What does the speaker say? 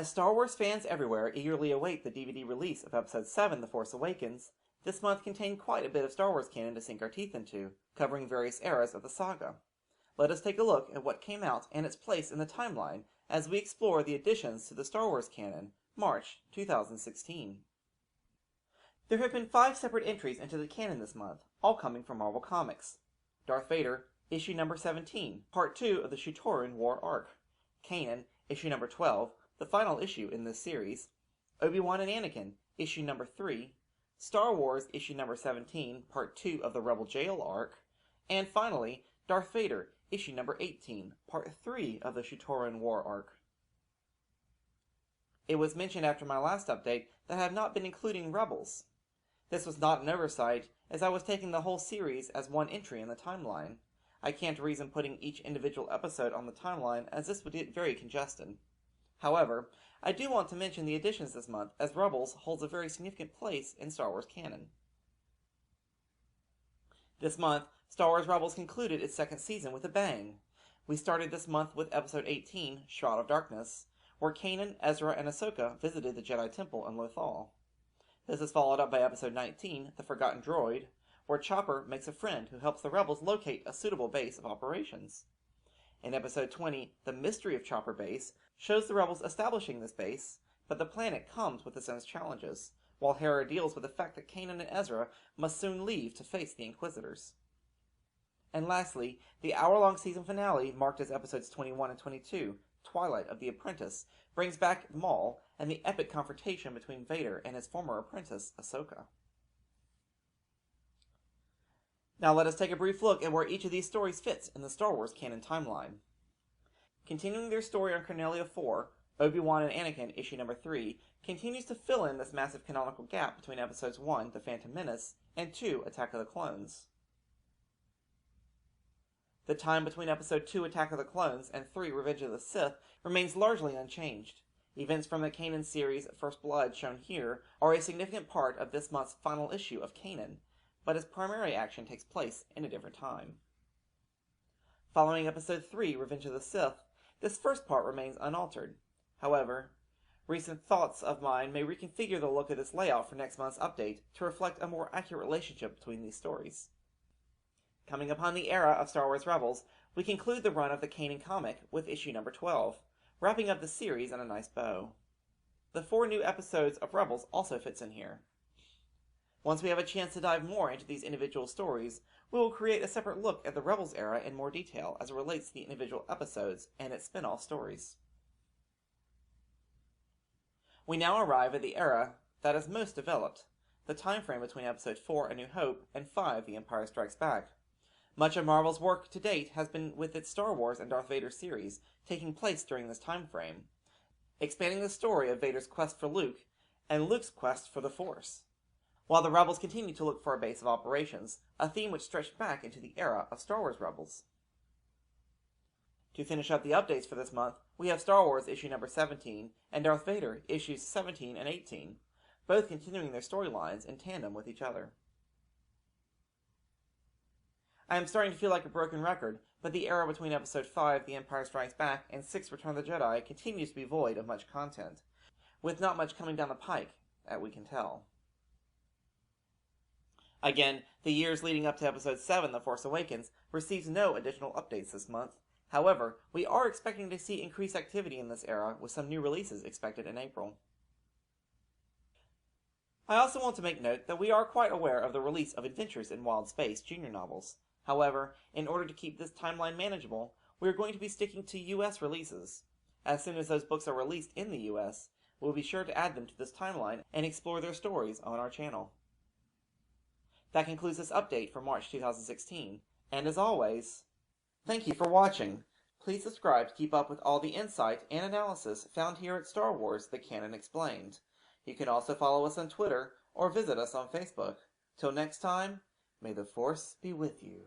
As Star Wars fans everywhere eagerly await the DVD release of Episode 7, The Force Awakens, this month contained quite a bit of Star Wars canon to sink our teeth into, covering various eras of the saga. Let us take a look at what came out and its place in the timeline as we explore the additions to the Star Wars canon, March 2016. There have been 5 separate entries into the canon this month, all coming from Marvel Comics. Darth Vader, issue number 17, part 2 of the Shutoran War arc. Canon, issue number 12, the final issue in this series. Obi-Wan and Anakin, issue number 3. Star Wars, issue number 17, part 2 of the Rebel Jail arc. And finally, Darth Vader, issue number 18, part 3 of the Shutoran War arc. It was mentioned after my last update that I have not been including Rebels. This was not an oversight, as I was taking the whole series as one entry in the timeline. I can't reason putting each individual episode on the timeline, as this would get very congested. However, I do want to mention the additions this month, as Rebels holds a very significant place in Star Wars canon. This month, Star Wars Rebels concluded its second season with a bang. We started this month with Episode 18, Shroud of Darkness, where Kanan, Ezra, and Ahsoka visited the Jedi Temple in Lothal. This is followed up by Episode 19, The Forgotten Droid, where Chopper makes a friend who helps the Rebels locate a suitable base of operations. In Episode 20, The Mystery of Chopper Base shows the Rebels establishing this base, but the planet comes with its own challenges, while Hera deals with the fact that Kanan and Ezra must soon leave to face the Inquisitors. And lastly, the hour-long season finale, marked as Episodes 21 and 22, Twilight of the Apprentice, brings back Maul and the epic confrontation between Vader and his former apprentice, Ahsoka. Now let us take a brief look at where each of these stories fits in the Star Wars canon timeline. Continuing their story on Cornelia 4, Obi-Wan and Anakin, issue number 3, continues to fill in this massive canonical gap between Episodes 1, The Phantom Menace, and 2, Attack of the Clones. The time between Episode 2, Attack of the Clones, and 3, Revenge of the Sith, remains largely unchanged. Events from the Kanan series, First Blood, shown here, are a significant part of this month's final issue of Kanan, but its primary action takes place in a different time. Following Episode 3, Revenge of the Sith, this first part remains unaltered. However, recent thoughts of mine may reconfigure the look of this layout for next month's update to reflect a more accurate relationship between these stories. Coming upon the era of Star Wars Rebels, we conclude the run of the Kanan comic with issue number 12, wrapping up the series on a nice bow. The 4 new episodes of Rebels also fits in here. Once we have a chance to dive more into these individual stories, we will create a separate look at the Rebels era in more detail as it relates to the individual episodes and its spin-off stories. We now arrive at the era that is most developed, the time frame between Episode 4, A New Hope, and 5, The Empire Strikes Back. Much of Marvel's work to date has been with its Star Wars and Darth Vader series, taking place during this time frame, expanding the story of Vader's quest for Luke, and Luke's quest for the Force, while the Rebels continue to look for a base of operations, a theme which stretched back into the era of Star Wars Rebels. To finish up the updates for this month, we have Star Wars issue number 17, and Darth Vader issues 17 and 18, both continuing their storylines in tandem with each other. I am starting to feel like a broken record, but the era between Episode 5, The Empire Strikes Back, and 6, Return of the Jedi continues to be void of much content, with not much coming down the pike, that we can tell. Again, the years leading up to Episode 7, The Force Awakens, receives no additional updates this month. However, we are expecting to see increased activity in this era, with some new releases expected in April. I also want to make note that we are quite aware of the release of Adventures in Wild Space junior novels. However, in order to keep this timeline manageable, we are going to be sticking to US releases. As soon as those books are released in the US, we'll be sure to add them to this timeline and explore their stories on our channel. That concludes this update for March 2016, and as always, thank you for watching. Please subscribe to keep up with all the insight and analysis found here at Star Wars: The Canon Explained. You can also follow us on Twitter or visit us on Facebook. Till next time, may the Force be with you.